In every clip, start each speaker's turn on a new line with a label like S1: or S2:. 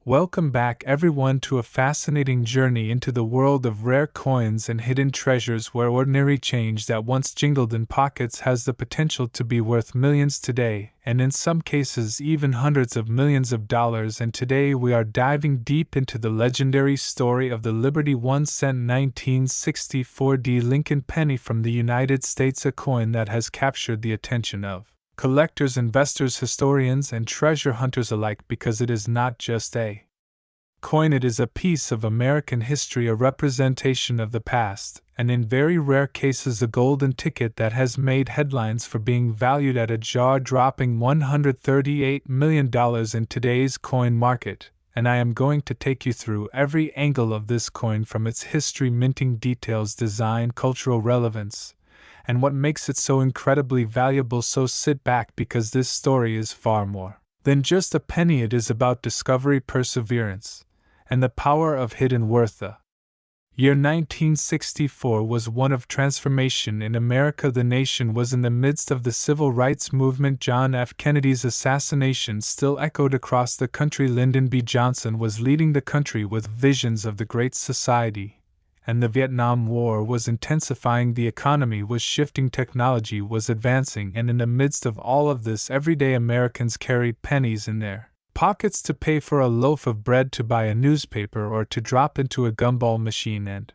S1: Welcome back, everyone, to a fascinating journey into the world of rare coins and hidden treasures where ordinary change that once jingled in pockets has the potential to be worth millions today, and in some cases even hundreds of millions of dollars. And today we are diving deep into the legendary story of the Liberty 1-cent 1964 D Lincoln penny from the United States, a coin that has captured the attention of collectors, investors, historians, and treasure hunters alike because it is not just a coin, it is a piece of American history, a representation of the past, and in very rare cases a golden ticket that has made headlines for being valued at a jaw-dropping $138 million in today's coin market. And I am going to take you through every angle of this coin, from its history, minting details, design, cultural relevance, and what makes it so incredibly valuable. So sit back, because this story is far more than just a penny. It is about discovery, perseverance, and the power of hidden worth. The year 1964 was one of transformation in America. The nation was in the midst of the civil rights movement. John F. Kennedy's assassination still echoed across the country. Lyndon B. Johnson was leading the country with visions of the Great Society, and the Vietnam War was intensifying. The economy was shifting, technology was advancing, and in the midst of all of this, everyday Americans carried pennies in their pockets to pay for a loaf of bread, to buy a newspaper, or to drop into a gumball machine. And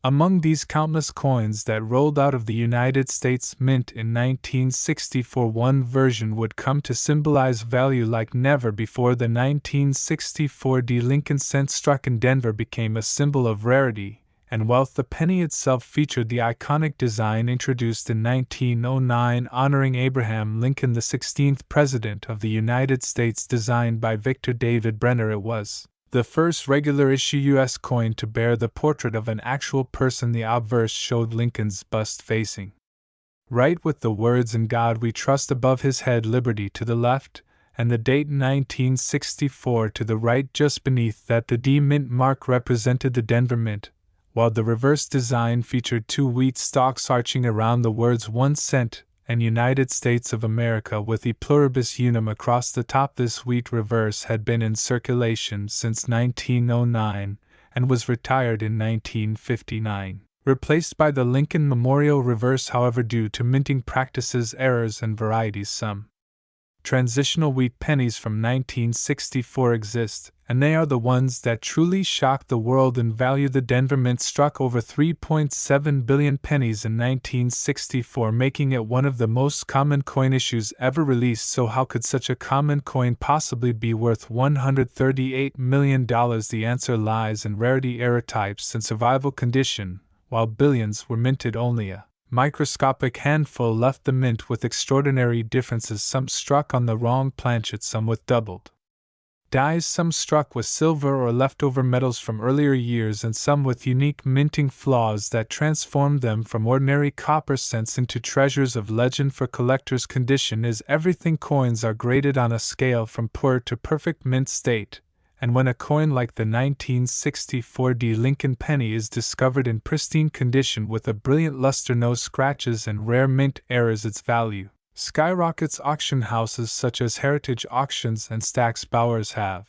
S1: among these countless coins that rolled out of the United States Mint in 1964, one version would come to symbolize value like never before. The 1964 D Lincoln cent, struck in Denver, became a symbol of rarity and wealth. The penny itself featured the iconic design introduced in 1909, honoring Abraham Lincoln, the 16th President of the United States, designed by Victor David Brenner. It was the first regular-issue U.S. coin to bear the portrait of an actual person. The obverse showed Lincoln's bust facing right, with the words "In God We Trust" above his head, liberty to the left, and the date 1964 to the right. Just beneath that, the D Mint mark represented the Denver Mint, while the reverse design featured two wheat stalks arching around the words 1 cent and United States of America with E pluribus unum across the top. This wheat reverse had been in circulation since 1909 and was retired in 1959, replaced by the Lincoln Memorial reverse. However, due to minting practices, errors, and varieties, some transitional wheat pennies from 1964 exist, and they are the ones that truly shocked the world in value. The Denver Mint struck over 3.7 billion pennies in 1964, making it one of the most common coin issues ever released. So how could such a common coin possibly be worth $138 million? The answer lies in rarity, error types, and survival condition. While billions were minted, only a microscopic handful left the mint, with extraordinary differences. Some struck on the wrong planchet, some with doubled dies, some struck with silver or leftover metals from earlier years, and some with unique minting flaws that transformed them from ordinary copper cents into treasures of legend. For collectors, condition is everything. Coins are graded on a scale from poor to perfect mint state, and when a coin like the 1964 D Lincoln penny is discovered in pristine condition with a brilliant luster, no scratches, and rare mint errors, its value skyrockets. Auction houses such as Heritage Auctions and Stack's Bowers have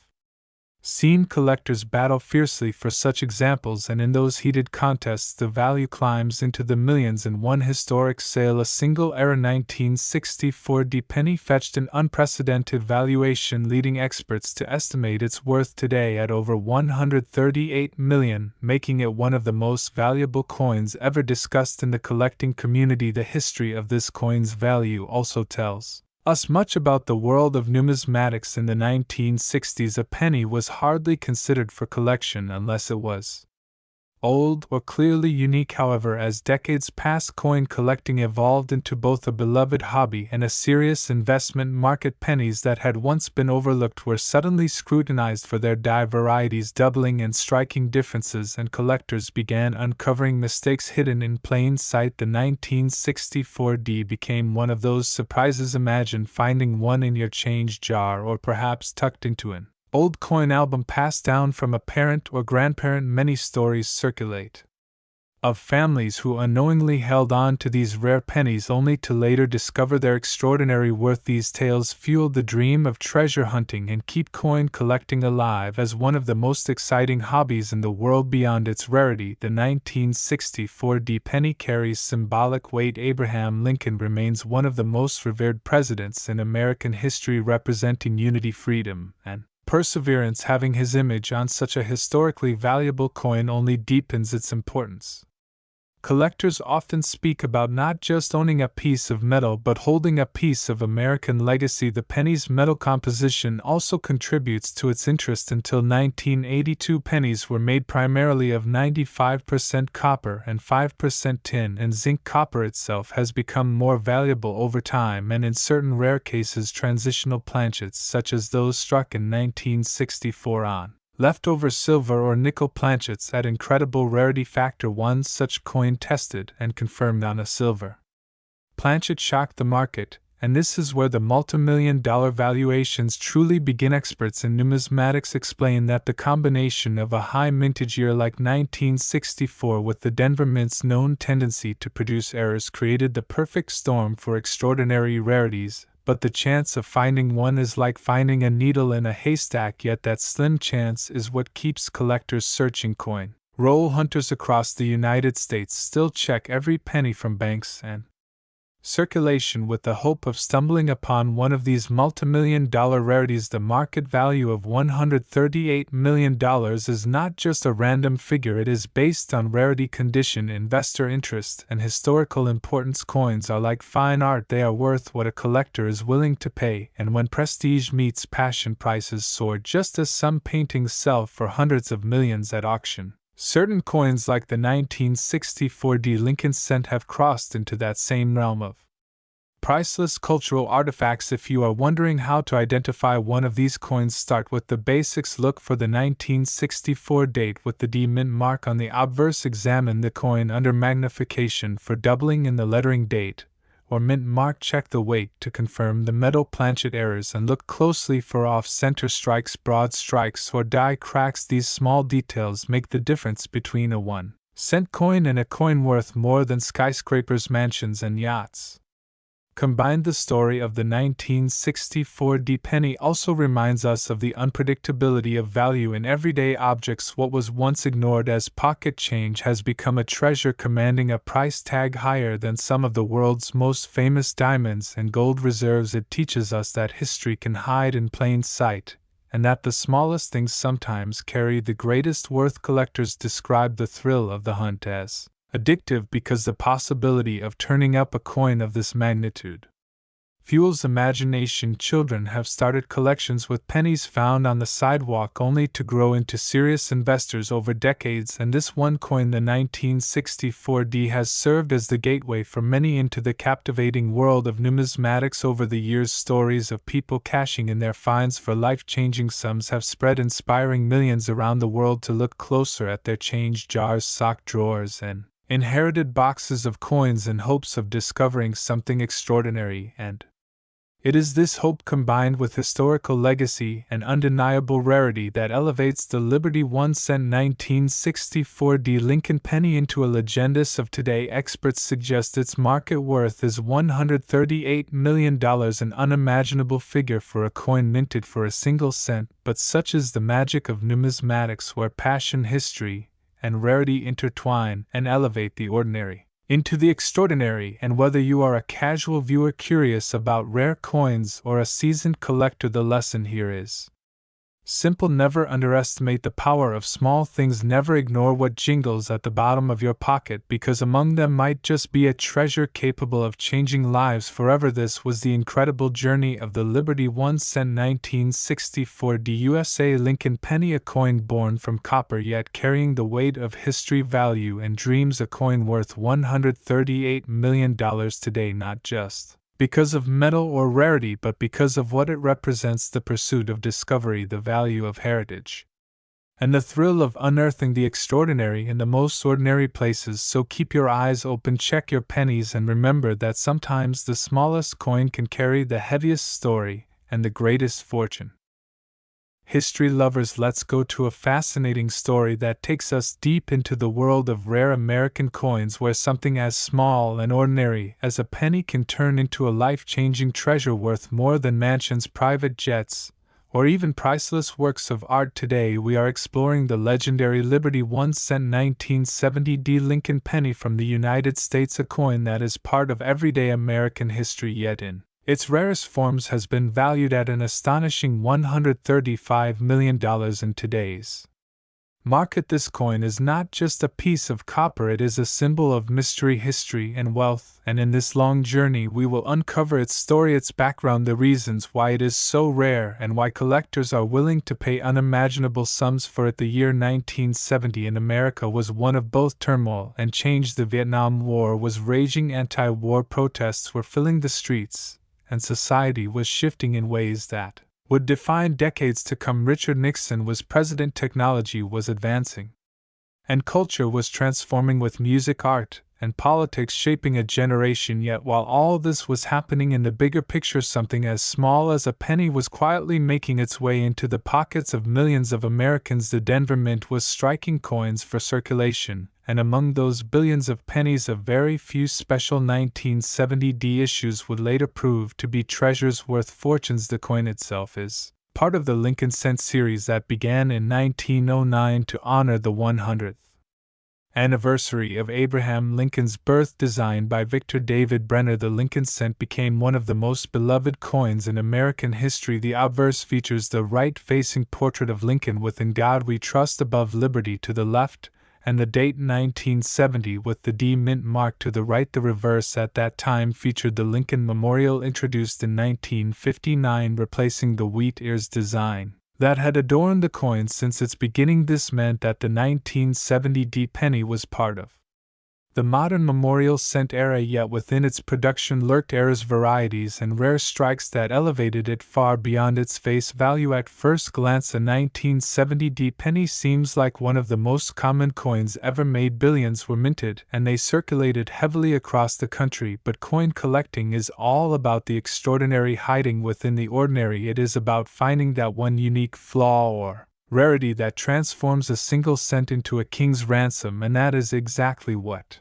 S1: seen collectors battle fiercely for such examples, and in those heated contests the value climbs into the millions. In one historic sale, a single era 1964 D penny fetched an unprecedented valuation, leading experts to estimate its worth today at over $138 million, making it one of the most valuable coins ever discussed in the collecting community. The history of this coin's value also tells us much about the world of numismatics. In the 1960s, a penny was hardly considered for collection unless it was old or clearly unique. However, as decades passed, coin collecting evolved into both a beloved hobby and a serious investment market. Pennies that had once been overlooked were suddenly scrutinized for their die varieties, doubling and striking differences, and collectors began uncovering mistakes hidden in plain sight. The 1964 D became one of those surprises. Imagine finding one in your change jar, or perhaps tucked into an old coin album passed down from a parent or grandparent. Many stories circulate of families who unknowingly held on to these rare pennies only to later discover their extraordinary worth. These tales fueled the dream of treasure hunting and keep coin collecting alive as one of the most exciting hobbies in the world. Beyond its rarity, the 1964 D penny carries symbolic weight. Abraham Lincoln remains one of the most revered presidents in American history, representing unity, freedom, and perseverance. Having his image on such a historically valuable coin only deepens its importance. Collectors often speak about not just owning a piece of metal but holding a piece of American legacy. The penny's metal composition also contributes to its interest. Until 1982, pennies were made primarily of 95% copper and 5% tin and zinc. Copper itself has become more valuable over time, and in certain rare cases, transitional planchets such as those struck in 1964 on leftover silver or nickel planchets add incredible rarity factor. One such coin tested and confirmed on a silver planchet shocked the market, and this is where the multimillion-dollar valuations truly begin. Experts in numismatics explain that the combination of a high mintage year like 1964 with the Denver Mint's known tendency to produce errors created the perfect storm for extraordinary rarities. But the chance of finding one is like finding a needle in a haystack, yet that slim chance is what keeps collectors searching. Coin roll hunters across the United States still check every penny from banks and circulation with the hope of stumbling upon one of these multimillion-dollar rarities. The market value of $138 million is not just a random figure, it is based on rarity, condition, investor interest, and historical importance. Coins are like fine art, they are worth what a collector is willing to pay, and when prestige meets passion, prices soar. Just as some paintings sell for hundreds of millions at auction, certain coins like the 1964 D Lincoln cent have crossed into that same realm of priceless cultural artifacts. If you are wondering how to identify one of these coins, start with the basics. Look for the 1964 date with the D mint mark on the obverse. Examine the coin under magnification for doubling in the lettering date or mint mark. Check the weight to confirm the metal planchet errors and look closely for off-center strikes, broad strikes, or die cracks. These small details make the difference between a 1-cent coin and a coin worth more than skyscrapers, mansions, and yachts. Combined, the story of the 1964 D penny also reminds us of the unpredictability of value in everyday objects. What was once ignored as pocket change has become a treasure commanding a price tag higher than some of the world's most famous diamonds and gold reserves. It teaches us that history can hide in plain sight, and that the smallest things sometimes carry the greatest worth. Collectors describe the thrill of the hunt as addictive because the possibility of turning up a coin of this magnitude fuels imagination. Children have started collections with pennies found on the sidewalk only to grow into serious investors over decades, and this one coin, the 1964 D, has served as the gateway for many into the captivating world of numismatics. Over the years, stories of people cashing in their finds for life-changing sums have spread, inspiring millions around the world to look closer at their change jars, sock drawers, and inherited boxes of coins in hopes of discovering something extraordinary. And it is this hope combined with historical legacy and undeniable rarity that elevates the Liberty 1-cent 1964 D Lincoln penny into a legendus of today. Experts suggest its market worth is $138 million, an unimaginable figure for a coin minted for a single cent, but such is the magic of numismatics, where passion, history, and rarity intertwine and elevate the ordinary into the extraordinary. And whether you are a casual viewer curious about rare coins or a seasoned collector, the lesson here is simple: never underestimate the power of small things. Never ignore what jingles at the bottom of your pocket, because among them might just be a treasure capable of changing lives forever. This was the incredible journey of the Liberty 1-cent 1964 D USA Lincoln penny, a coin born from copper yet carrying the weight of history, value, and dreams. A coin worth $138 million today, not just because of metal or rarity, but because of what it represents: the pursuit of discovery, the value of heritage, and the thrill of unearthing the extraordinary in the most ordinary places. So keep your eyes open, check your pennies, and remember that sometimes the smallest coin can carry the heaviest story and the greatest fortune. History lovers, let's go to a fascinating story that takes us deep into the world of rare American coins, where something as small and ordinary as a penny can turn into a life-changing treasure worth more than mansions, private jets, or even priceless works of art. Today we are exploring the legendary Liberty 1 cent 1970 D Lincoln penny from the United States, a coin that is part of everyday American history, yet in its rarest forms has been valued at an astonishing $135 million in today's market. This coin is not just a piece of copper, it is a symbol of mystery, history, and wealth, and in this long journey we will uncover its story, its background, the reasons why it is so rare, and why collectors are willing to pay unimaginable sums for it. The year 1970 in America was one of both turmoil and change. The Vietnam War was raging, anti-war protests were filling the streets, and society was shifting in ways that would define decades to come. Richard Nixon was president, technology was advancing, and culture was transforming, with music, art, and politics shaping a generation. Yet while all this was happening, in the bigger picture, something as small as a penny was quietly making its way into the pockets of millions of Americans. The Denver Mint was striking coins for circulation, and among those billions of pennies, a very few special 1970 D issues would later prove to be treasures worth fortunes. The coin itself is part of the Lincoln Cent series that began in 1909 to honor the 100th anniversary of Abraham Lincoln's birth. Designed by Victor David Brenner, the Lincoln Cent became one of the most beloved coins in American history. The obverse features the right-facing portrait of Lincoln with "In God We Trust" above, liberty to the left, and the date 1970 with the D Mint mark to the right. The reverse at that time featured the Lincoln Memorial, introduced in 1959, replacing the wheat ears design that had adorned the coin since its beginning. This meant that the 1970 D penny was part of the modern memorial cent era, yet within its production lurked errors, varieties, and rare strikes that elevated it far beyond its face value. At first glance, a 1970 D penny seems like one of the most common coins ever made. Billions were minted, and they circulated heavily across the country, but coin collecting is all about the extraordinary hiding within the ordinary. It is about finding that one unique flaw or rarity that transforms a single cent into a king's ransom, and that is exactly what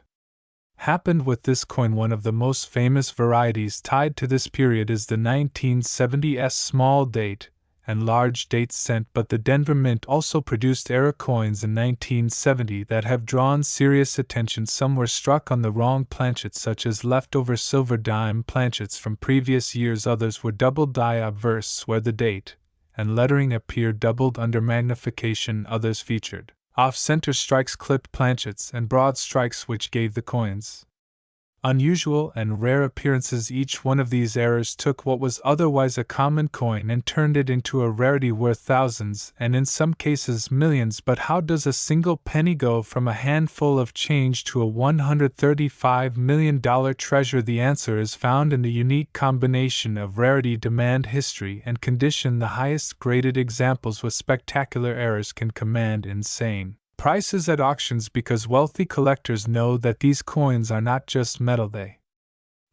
S1: happened with this coin. One of the most famous varieties tied to this period is the 1970s small date and large date cent, but the Denver Mint also produced era coins in 1970 that have drawn serious attention. Some were struck on the wrong planchette, such as leftover silver dime planchettes from previous years. Others were double die obverse, where the date and lettering appear doubled under magnification. Others featured off-center strikes, clipped planchettes, and broad strikes, which gave the coins unusual and rare appearances. Each one of these errors took what was otherwise a common coin and turned it into a rarity worth thousands, and in some cases millions. But how does a single penny go from a handful of change to a $135 million treasure? The answer is found in the unique combination of rarity, demand, history, and condition. The highest graded examples with spectacular errors can command insane prices at auctions, because wealthy collectors know that these coins are not just metal, they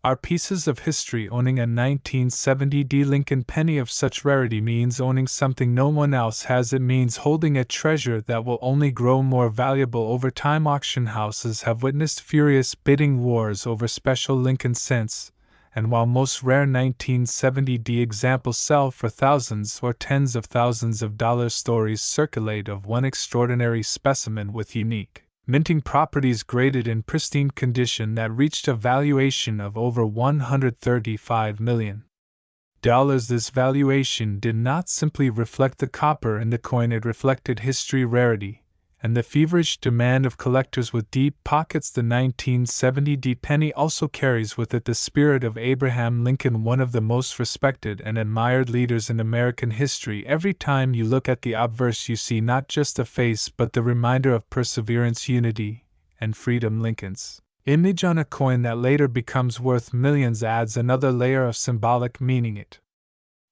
S1: are pieces of history. Owning a 1970 D Lincoln penny of such rarity means owning something no one else has. It means holding a treasure that will only grow more valuable over time. Auction houses have witnessed furious bidding wars over special Lincoln cents, and while most rare 1970 D examples sell for thousands or tens of thousands of dollars, stories circulate of one extraordinary specimen with unique minting properties graded in pristine condition that reached a valuation of over $135 million. This valuation did not simply reflect the copper in the coin, it reflected history, rarity, and the feverish demand of collectors with deep pockets. The 1970 D penny also carries with it the spirit of Abraham Lincoln, one of the most respected and admired leaders in American history. Every time you look at the obverse, you see not just a face but the reminder of perseverance, unity, and freedom. Lincoln's image on a coin that later becomes worth millions adds another layer of symbolic meaning. It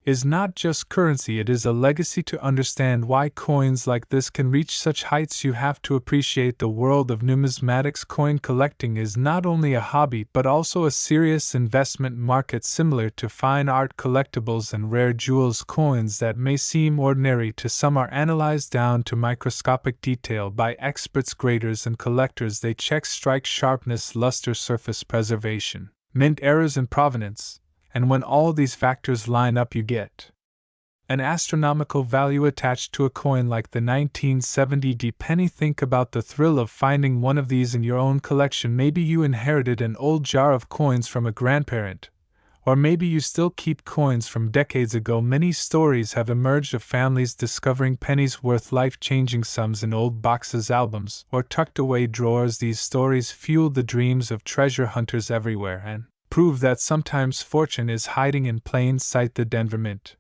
S1: is not just currency, it is a legacy. To understand why coins like this can reach such heights, you have to appreciate the world of numismatics. Coin collecting is not only a hobby but also a serious investment market, similar to fine art collectibles and rare jewels. Coins that may seem ordinary to some are analyzed down to microscopic detail by experts, graders, and collectors. They check strike sharpness, luster, surface preservation, mint errors, and provenance. And when all these factors line up, you get an astronomical value attached to a coin like the 1970 penny. Think about the thrill of finding one of these in your own collection. Maybe you inherited an old jar of coins from a grandparent, or maybe you still keep coins from decades ago. Many stories have emerged of families discovering pennies worth life-changing sums in old boxes, albums, or tucked away drawers. These stories fuel the dreams of treasure hunters everywhere and prove that sometimes fortune is hiding in plain sight. The Denver Mint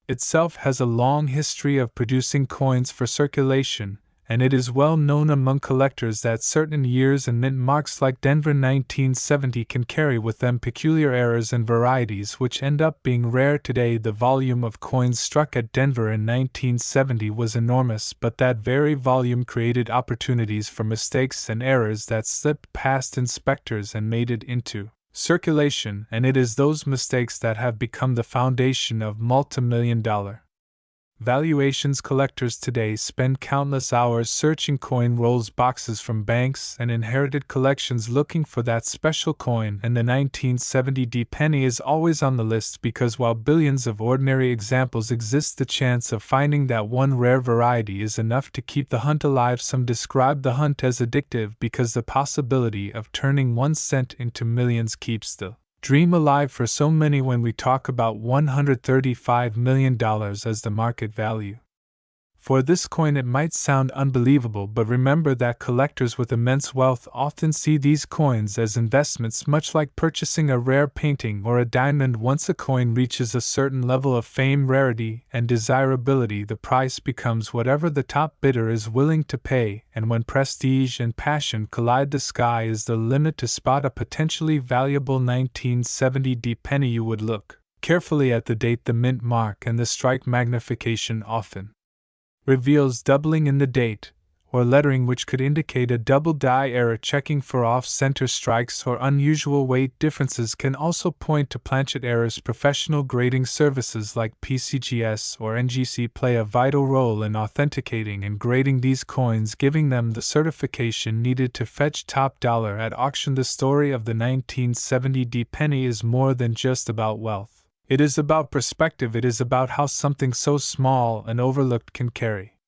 S1: itself has a long history of producing coins for circulation, and it is well known among collectors that certain years and mint marks like Denver 1970 can carry with them peculiar errors and varieties which end up being rare today. The volume of coins struck at Denver in 1970 was enormous, but that very volume created opportunities for mistakes and errors that slipped past inspectors and made it into circulation, and it is those mistakes that have become the foundation of multi-million-dollar valuations. Collectors today spend countless hours searching coin rolls, boxes from banks, and inherited collections looking for that special coin, and the 1970 penny is always on the list because while billions of ordinary examples exist, the chance of finding that one rare variety is enough to keep the hunt alive. Some describe the hunt as addictive because the possibility of turning 1 cent into millions keeps the dream alive for so many. When we talk about $135 million as the market value for this coin, it might sound unbelievable, but remember that collectors with immense wealth often see these coins as investments, much like purchasing a rare painting or a diamond. Once a coin reaches a certain level of fame, rarity, and desirability, the price becomes whatever the top bidder is willing to pay, and when prestige and passion collide, the sky is the limit. To spot a potentially valuable 1970 penny, you would look carefully at the date, the mint mark, and the strike magnification often reveals doubling in the date, or lettering which could indicate a double die error. Checking for off-center strikes or unusual weight differences can also point to planchet errors. Professional grading services like PCGS or NGC play a vital role in authenticating and grading these coins, giving them the certification needed to fetch top dollar at auction. The story of the 1970 penny is more than just about wealth. It is about perspective. It is about how something so small and overlooked can carry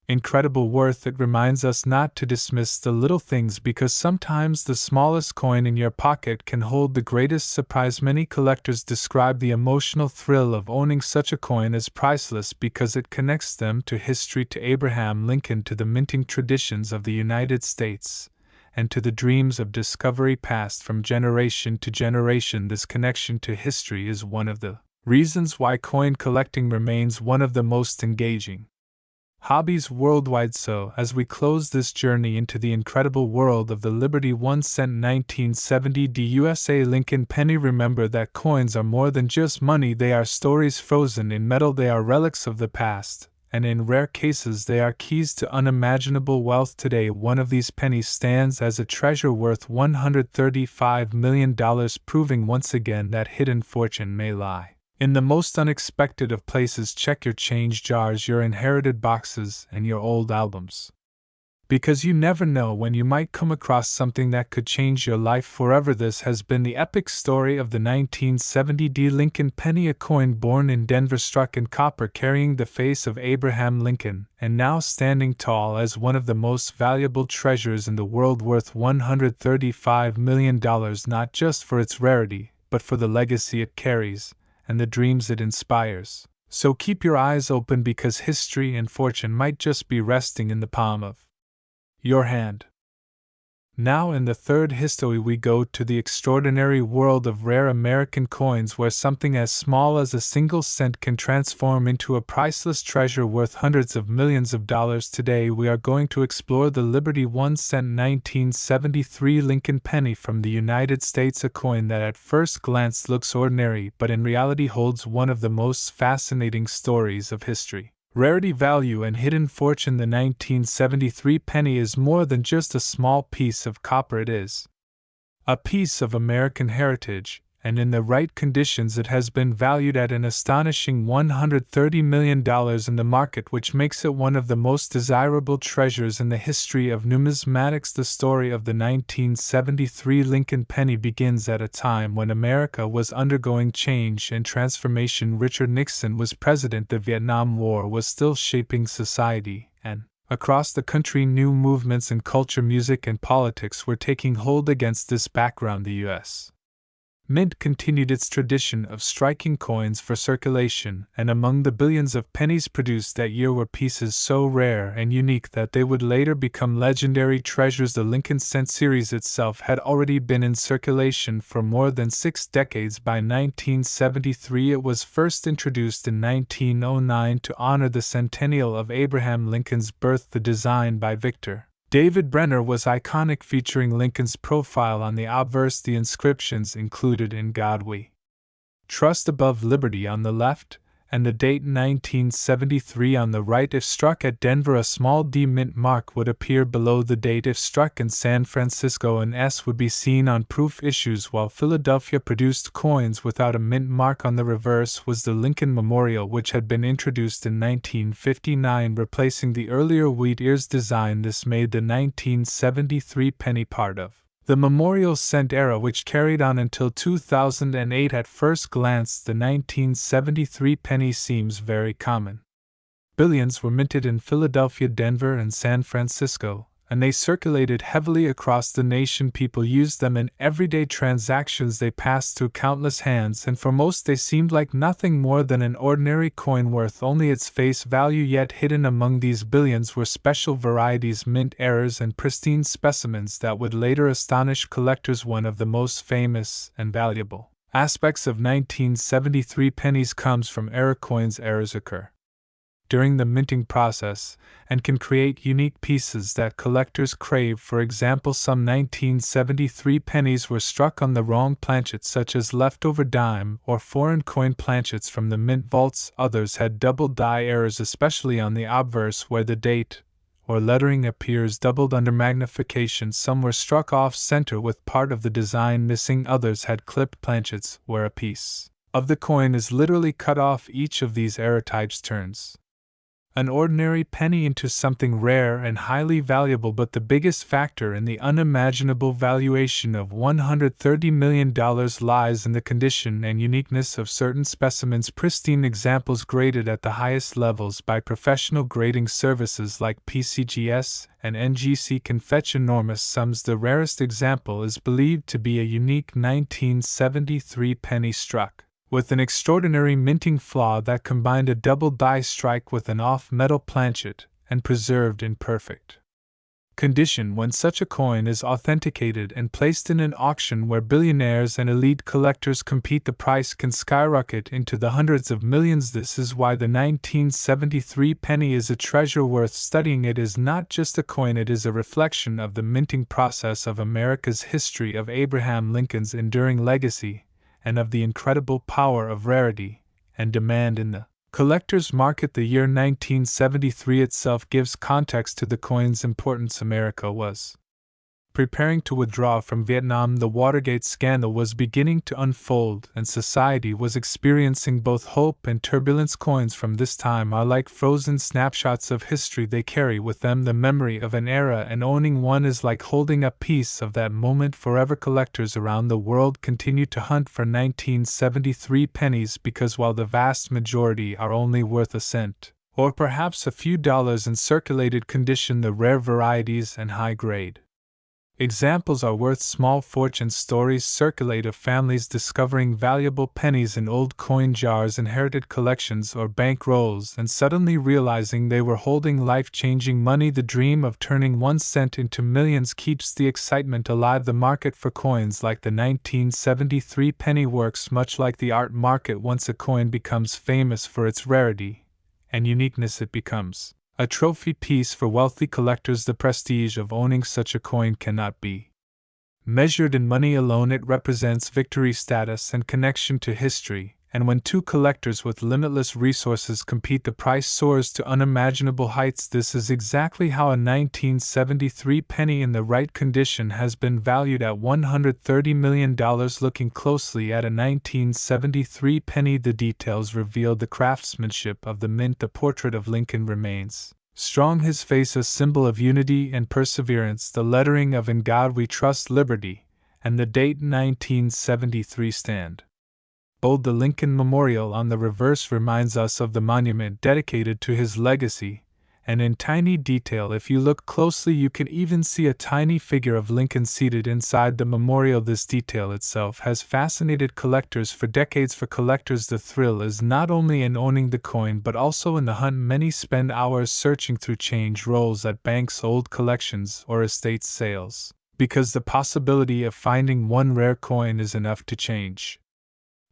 S1: incredible worth. It reminds us not to dismiss the little things, because sometimes the smallest coin in your pocket can hold the greatest surprise. Many collectors describe the emotional thrill of owning such a coin as priceless because it connects them to history, to Abraham Lincoln, to the minting traditions of the United States, and to the dreams of discovery passed from generation to generation. This connection to history is one of the reasons why coin collecting remains one of the most engaging hobbies worldwide. So, as we close this journey into the incredible world of the Liberty 1 cent 1970 USA Lincoln penny, remember that coins are more than just money. They are stories frozen in metal. They are relics of the past, and in rare cases they are keys to unimaginable wealth. Today, one of these pennies stands as a treasure worth $135 million, proving once again that hidden fortune may lie in the most unexpected of places. Check your change jars, your inherited boxes, and your old albums, because you never know when you might come across something that could change your life forever. This has been the epic story of the 1970 Lincoln penny, a coin born in Denver, struck in copper, carrying the face of Abraham Lincoln, and now standing tall as one of the most valuable treasures in the world, worth $135 million, not just for its rarity, but for the legacy it carries and the dreams it inspires. So keep your eyes open, because history and fortune might just be resting in the palm of your hand. Now, in the third history, we go to the extraordinary world of rare American coins, where something as small as a single cent can transform into a priceless treasure worth hundreds of millions of dollars. Today, we are going to explore the Liberty 1 cent 1973 Lincoln penny from the United States, a coin that at first glance looks ordinary but in reality holds one of the most fascinating stories of history. Rarity, value, and hidden fortune. The 1973 penny is more than just a small piece of copper. It is a piece of American heritage, and in the right conditions it has been valued at an astonishing $130 million in the market, which makes it one of the most desirable treasures in the history of numismatics. The story of the 1973 Lincoln penny begins at a time when America was undergoing change and transformation. Richard Nixon was president. The Vietnam War was still shaping society, and across the country, new movements in culture, music, and politics were taking hold. Against this background, the U.S. Mint continued its tradition of striking coins for circulation, and among the billions of pennies produced that year were pieces so rare and unique that they would later become legendary treasures. The Lincoln cent series itself had already been in circulation for more than 6 decades. By 1973, it was first introduced in 1909 to honor the centennial of Abraham Lincoln's birth. The design by Victor David Brenner was iconic, featuring Lincoln's profile on the obverse. The inscriptions included "In God We Trust" above Liberty on the left, and the date 1973 on the right. If struck at Denver, a small D mint mark would appear below the date. If struck in San Francisco, an S would be seen on proof issues, while Philadelphia produced coins without a mint mark. On the reverse was the Lincoln Memorial, which had been introduced in 1959, replacing the earlier wheat ears design. This made the 1973 penny part of the memorial cent era, which carried on until 2008. At first glance, the 1973 penny seems very common. Billions were minted in Philadelphia, Denver, and San Francisco, and they circulated heavily across the nation. People used them in everyday transactions. They passed through countless hands, and for most they seemed like nothing more than an ordinary coin worth only its face value. Yet hidden among these billions were special varieties, mint errors, and pristine specimens that would later astonish collectors. One of the most famous and valuable aspects of 1973 pennies comes from error coins. Errors occur during the minting process and can create unique pieces that collectors crave. For example, some 1973 pennies were struck on the wrong planchet, such as leftover dime or foreign coin planchets from the mint vaults. Others had double die errors, especially on the obverse, where the date or lettering appears doubled under magnification. Some were struck off center with part of the design missing. Others had clipped planchets, where a piece of the coin is literally cut off. Each of these error types turns an ordinary penny into something rare and highly valuable. But the biggest factor in the unimaginable valuation of $130 million lies in the condition and uniqueness of certain specimens. Pristine examples graded at the highest levels by professional grading services like PCGS and NGC can fetch enormous sums. The rarest example is believed to be a unique 1973 penny struck with an extraordinary minting flaw that combined a double die strike with an off-metal planchet, and preserved in perfect condition. When such a coin is authenticated and placed in an auction where billionaires and elite collectors compete, the price can skyrocket into the hundreds of millions. This is why the 1973 penny is a treasure worth studying. It is not just a coin, it is a reflection of the minting process, of America's history, of Abraham Lincoln's enduring legacy, and of the incredible power of rarity and demand in the collector's market. The year 1973 itself gives context to the coin's importance. America was preparing to withdraw from Vietnam. The Watergate scandal was beginning to unfold, and society was experiencing both hope and turbulence. Coins from this time are like frozen snapshots of history. They carry with them the memory of an era, and owning one is like holding a piece of that moment forever. Collectors around the world continue to hunt for 1973 pennies because while the vast majority are only worth a cent, or perhaps a few dollars in circulated condition, the rare varieties and high grade Examples are worth small fortune stories circulate of families discovering valuable pennies in old coin jars, inherited collections, or bank rolls, and suddenly realizing they were holding life-changing money. The dream of turning 1 cent into millions keeps the excitement alive. The market for coins like the 1973 penny works much like the art market. Once a coin becomes famous for its rarity and uniqueness, it becomes a trophy piece for wealthy collectors. The prestige of owning such a coin cannot be measured in money alone. It represents victory, status, and connection to history, and when two collectors with limitless resources compete, the price soars to unimaginable heights. This is exactly how a 1973 penny in the right condition has been valued at $130 million. Looking closely at a 1973 penny, the details reveal the craftsmanship of the mint. The portrait of Lincoln remains strong, his face a symbol of unity and perseverance, the lettering of "In God We Trust, Liberty," and the date 1973 stand bold. The Lincoln Memorial on the reverse reminds us of the monument dedicated to his legacy, and in tiny detail, if you look closely, you can even see a tiny figure of Lincoln seated inside the memorial. This detail itself has fascinated collectors for decades. For collectors, the thrill is not only in owning the coin but also in the hunt. Many spend hours searching through change rolls at banks, old collections, or estate sales, because the possibility of finding one rare coin is enough to change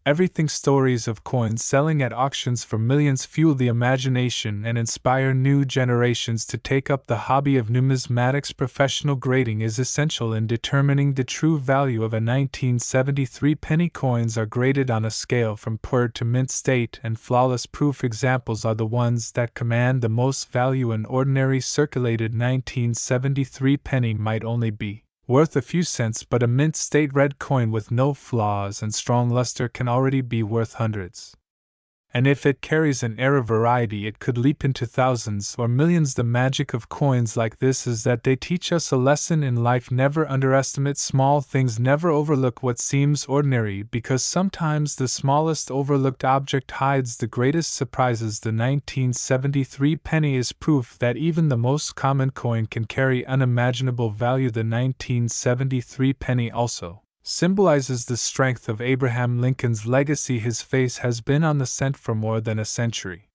S1: everything. Stories of coins selling at auctions for millions fuel the imagination and inspire new generations to take up the hobby of numismatics. Professional grading is essential in determining the true value of a 1973 penny. Coins are graded on a scale from poor to mint state and flawless proof. Examples are the ones that command the most value. An ordinary circulated 1973 penny might only be worth a few cents, but a mint state red coin with no flaws and strong luster can already be worth hundreds. And if it carries an air of variety, it could leap into thousands or millions. The magic of coins like this is that they teach us a lesson in life. Never underestimate small things. Never overlook what seems ordinary, because sometimes the smallest overlooked object hides the greatest surprises. The 1973 penny is proof that even the most common coin can carry unimaginable value. The 1973 penny also symbolizes the strength of Abraham Lincoln's legacy. His face has been on the cent for more than a century,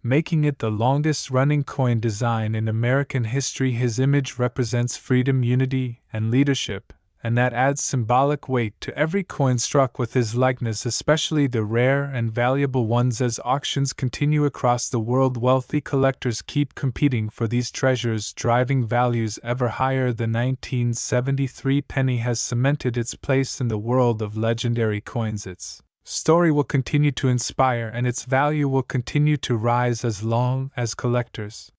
S1: making it the longest-running coin design in American history. His image represents freedom, unity, and leadership, and that adds symbolic weight to every coin struck with his likeness, especially the rare and valuable ones. As auctions continue across the world, wealthy collectors keep competing for these treasures, driving values ever higher. The 1973 penny has cemented its place in the world of legendary coins. Its story will continue to inspire, and its value will continue to rise as long as collectors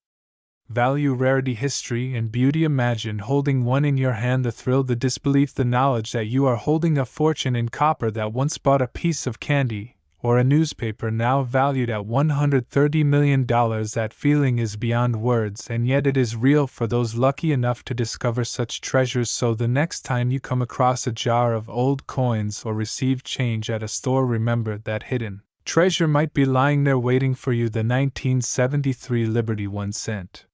S1: value rarity, history, and beauty. Imagine holding one in your hand, the thrill, the disbelief, the knowledge that you are holding a fortune in copper that once bought a piece of candy or a newspaper now valued at $130 million. That feeling is beyond words, and yet it is real for those lucky enough to discover such treasures. So the next time you come across a jar of old coins or receive change at a store, remember that hidden treasure might be lying there waiting for you. The 1973 Liberty 1 cent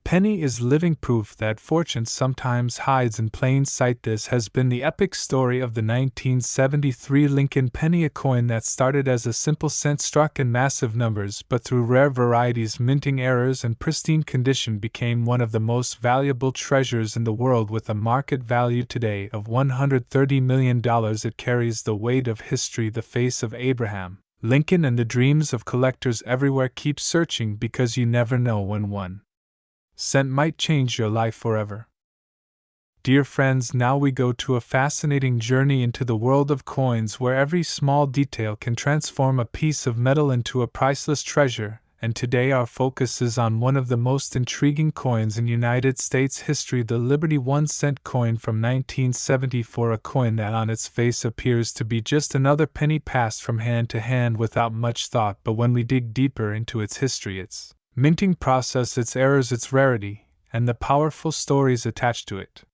S1: penny is living proof that fortune sometimes hides in plain sight. This has been the epic story of the 1973 Lincoln penny, a coin that started as a simple cent struck in massive numbers, but through rare varieties, minting errors, and pristine condition became one of the most valuable treasures in the world. With a market value today of $130 million, it carries the weight of history, the face of Abraham Lincoln, and the dreams of collectors everywhere. Keep searching, because you never know when 1 cent might change your life forever. Dear friends, now we go to a fascinating journey into the world of coins, where every small detail can transform a piece of metal into a priceless treasure. And today our focus is on one of the most intriguing coins in United States history, the Liberty 1 cent coin from 1974, a coin that on its face appears to be just another penny passed from hand to hand without much thought. But when we dig deeper into its history, its minting process, its errors, its rarity, and the powerful stories attached to it,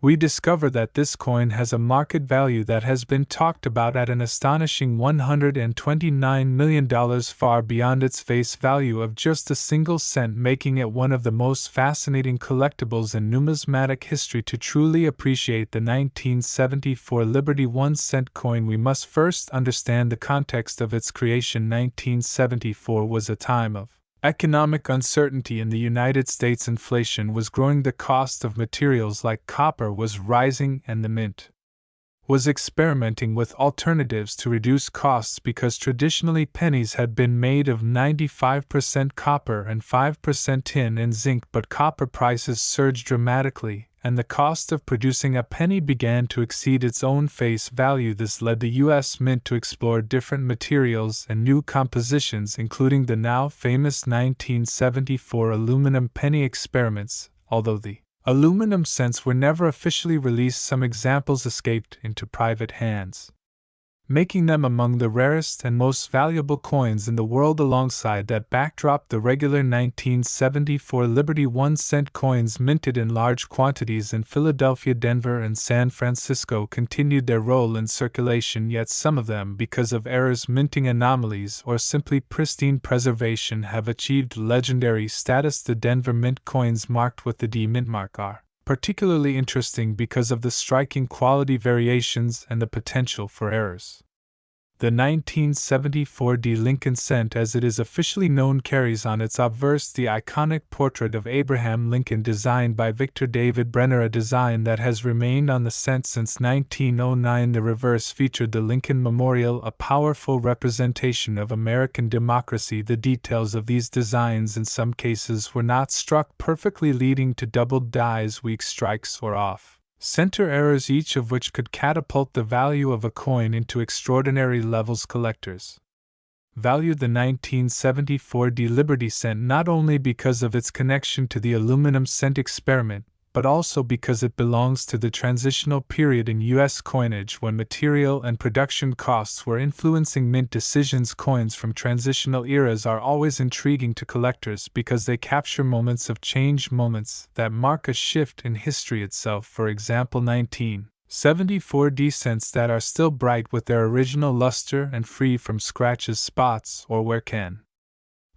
S1: we discover that this coin has a market value that has been talked about at an astonishing $129 million, far beyond its face value of just a single cent, making it one of the most fascinating collectibles in numismatic history. To truly appreciate the 1974 Liberty 1-cent coin, we must first understand the context of its creation. 1974 was a time of economic uncertainty in the United States. Inflation was growing, the cost of materials like copper was rising, and the mint was experimenting with alternatives to reduce costs because traditionally pennies had been made of 95% copper and 5% tin and zinc. But copper prices surged dramatically, and the cost of producing a penny began to exceed its own face value. This led the U.S. Mint to explore different materials and new compositions, including the now famous 1974 aluminum penny experiments. Although the aluminum cents were never officially released, some examples escaped into private hands, making them among the rarest and most valuable coins in the world. Alongside that backdrop, the regular 1974 Liberty 1-cent coins, minted in large quantities in Philadelphia, Denver, and San Francisco, continued their role in circulation, yet some of them, because of errors, minting anomalies, or simply pristine preservation, have achieved legendary status. The Denver Mint coins marked with the D Mint mark are particularly interesting because of the striking quality variations and the potential for errors. The 1974 D Lincoln cent, as it is officially known, carries on its obverse the iconic portrait of Abraham Lincoln designed by Victor David Brenner, a design that has remained on the cent since 1909. The reverse featured the Lincoln Memorial, a powerful representation of American democracy. The details of these designs in some cases were not struck perfectly, leading to doubled dies, weak strikes, or off center errors, each of which could catapult the value of a coin into extraordinary levels. Collectors valued the 1974 D Liberty cent not only because of its connection to the aluminum cent experiment, but also because it belongs to the transitional period in U.S. coinage when material and production costs were influencing mint decisions. Coins from transitional eras are always intriguing to collectors because they capture moments of change, moments that mark a shift in history itself. For example, 1974 D cents that are still bright with their original luster and free from scratches, spots, or wear can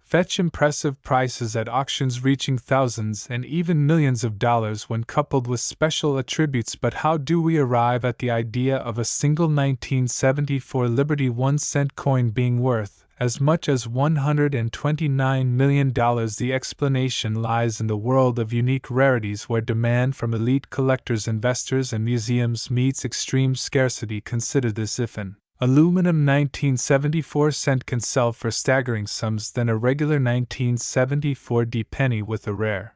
S1: fetch impressive prices at auctions, reaching thousands and even millions of dollars when coupled with special attributes. But how do we arrive at the idea of a single 1974 Liberty 1-cent coin being worth as much as $129 million? The explanation lies in the world of unique rarities, where demand from elite collectors, investors, and museums meets extreme scarcity. Consider this: if an aluminum 1974 cent can sell for staggering sums, then a regular 1974 D penny with a rare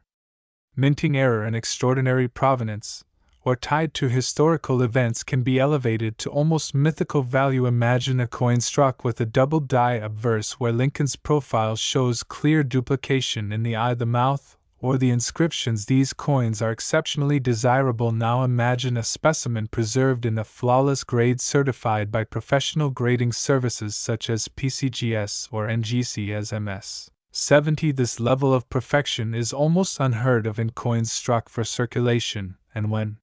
S1: minting error and extraordinary provenance, or tied to historical events, can be elevated to almost mythical value. Imagine a coin struck with a double die obverse where Lincoln's profile shows clear duplication in the eye, the mouth, or the inscriptions. These coins are exceptionally desirable. Now imagine a specimen preserved in a flawless grade, certified by professional grading services such as PCGS or NGC as MS-70. This level of perfection is almost unheard of in coins struck for circulation, and when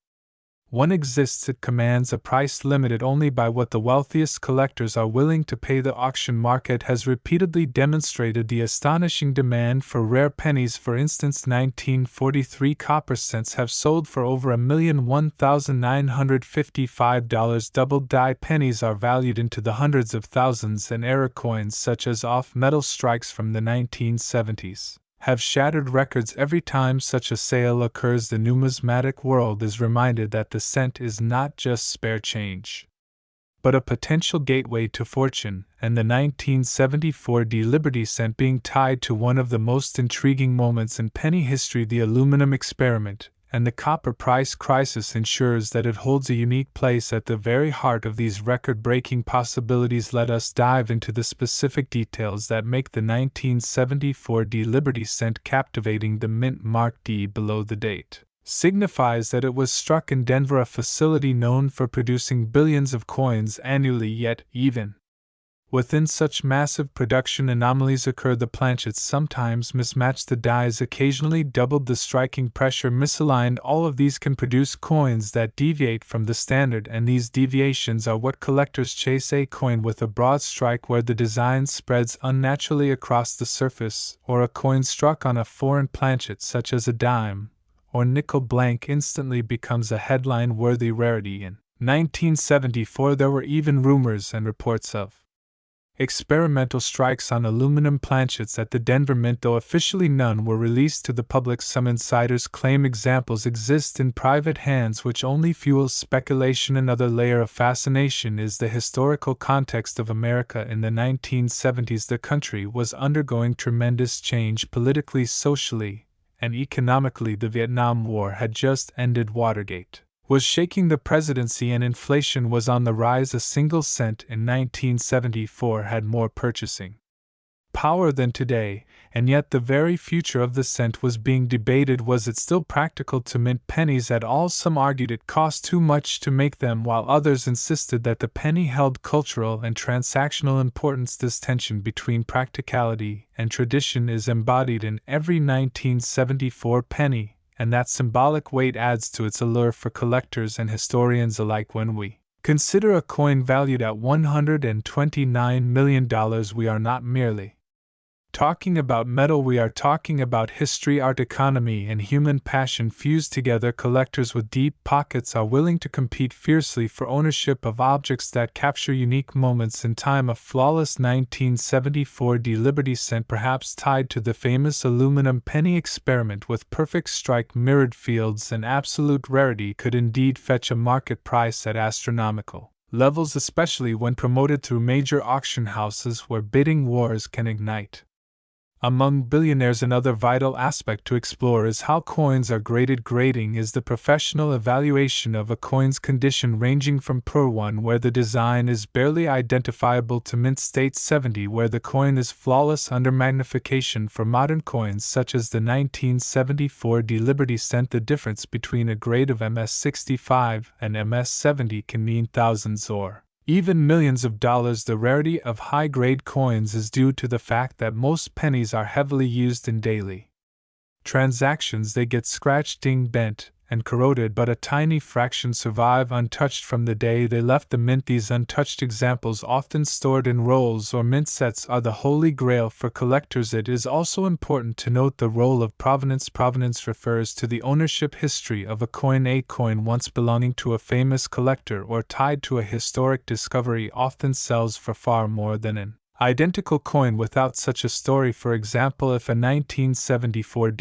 S1: one exists, it commands a price limited only by what the wealthiest collectors are willing to pay. The auction market has repeatedly demonstrated the astonishing demand for rare pennies. For instance, 1943 copper cents have sold for over $1,001,955. Double die pennies are valued into the hundreds of thousands, and error coins such as off-metal strikes from the 1970s have shattered records every time such a sale occurs. The numismatic world is reminded that the cent is not just spare change, but a potential gateway to fortune, and the 1974 D Liberty cent being tied to one of the most intriguing moments in penny history, the aluminum experiment, and the copper price crisis, ensures that it holds a unique place at the very heart of these record-breaking possibilities. Let us dive into the specific details that make the 1974 D Liberty cent captivating. The mint mark D below the date signifies that it was struck in Denver, a facility known for producing billions of coins annually. Yet, even Within such massive production, anomalies occur. The planchets sometimes mismatched, the dies occasionally doubled, the striking pressure misaligned. All of these can produce coins that deviate from the standard, and these deviations are what collectors chase. A coin with a broad strike where the design spreads unnaturally across the surface, or a coin struck on a foreign planchet such as a dime or nickel blank, instantly becomes a headline-worthy rarity. In 1974, there were even rumors and reports of experimental strikes on aluminum planchets at the Denver Mint, though officially none were released to the public. Some insiders claim examples exist in private hands, which only fuels speculation. Another layer of fascination is the historical context of America in the 1970s. The country was undergoing tremendous change politically, socially, and economically. The Vietnam War had just ended. Watergate was shaking the presidency, and inflation was on the rise. A single cent in 1974 had more purchasing power than today, and yet the very future of the cent was being debated. Was it still practical to mint pennies at all? Some argued it cost too much to make them, while others insisted that the penny held cultural and transactional importance. This tension between practicality and tradition is embodied in every 1974 penny, and that symbolic weight adds to its allure for collectors and historians alike. When we consider a coin valued at $129 million, we are not merely talking about metal, we are talking about history, art, economy, and human passion fused together. Collectors with deep pockets are willing to compete fiercely for ownership of objects that capture unique moments in time. A flawless 1974 Liberty cent, perhaps tied to the famous aluminum penny experiment with perfect strike, mirrored fields, and absolute rarity, could indeed fetch a market price at astronomical levels, especially when promoted through major auction houses where bidding wars can ignite among billionaires. Another vital aspect to explore is how coins are graded. Grading is the professional evaluation of a coin's condition, ranging from Pro 1, where the design is barely identifiable, to mint state 70, where the coin is flawless under magnification. For modern coins such as the 1974 Liberty cent, the difference between a grade of MS65 and MS70 can mean thousands or even millions of dollars. The rarity of high-grade coins is due to the fact that most pennies are heavily used in daily transactions. They get scratched, dinged, bent, and corroded, but a tiny fraction survive untouched from the day they left the mint. These untouched examples, often stored in rolls or mint sets, are the holy grail for collectors. It is also important to note the role of provenance. Provenance refers to the ownership history of a coin. A coin once belonging to a famous collector or tied to a historic discovery often sells for far more than an identical coin without such a story. For example, if a 1974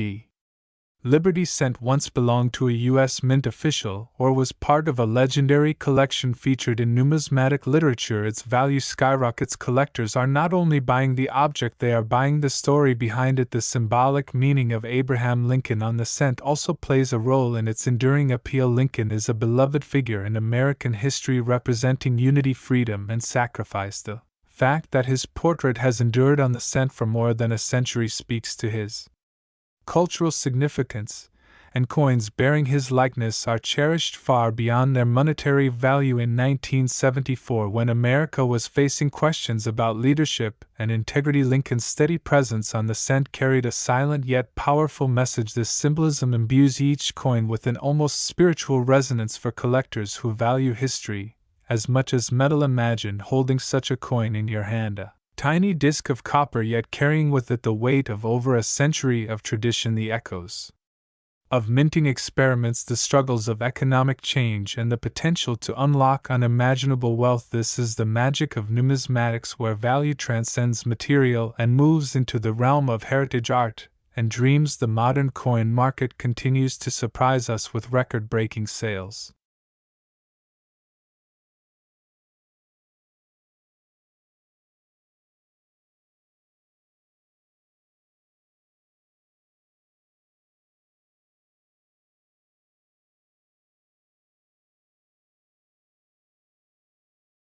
S1: Liberty cent once belonged to a U.S. Mint official or was part of a legendary collection featured in numismatic literature, its value skyrockets. Collectors are not only buying the object, they are buying the story behind it. The symbolic meaning of Abraham Lincoln on the cent also plays a role in its enduring appeal. Lincoln is a beloved figure in American history, representing unity, freedom, and sacrifice. The fact that his portrait has endured on the cent for more than a century speaks to his cultural significance, and coins bearing his likeness are cherished far beyond their monetary value. In 1974, when America was facing questions about leadership and integrity, Lincoln's steady presence on the cent carried a silent yet powerful message. This symbolism imbues each coin with an almost spiritual resonance for collectors who value history as much as metal. Imagine holding such a coin in your hand, a tiny disc of copper, yet carrying with it the weight of over a century of tradition, the echoes of minting experiments, the struggles of economic change, and the potential to unlock unimaginable wealth. This is the magic of numismatics, where value transcends material and moves into the realm of heritage, art, and dreams. The modern coin market continues to surprise us with record-breaking sales.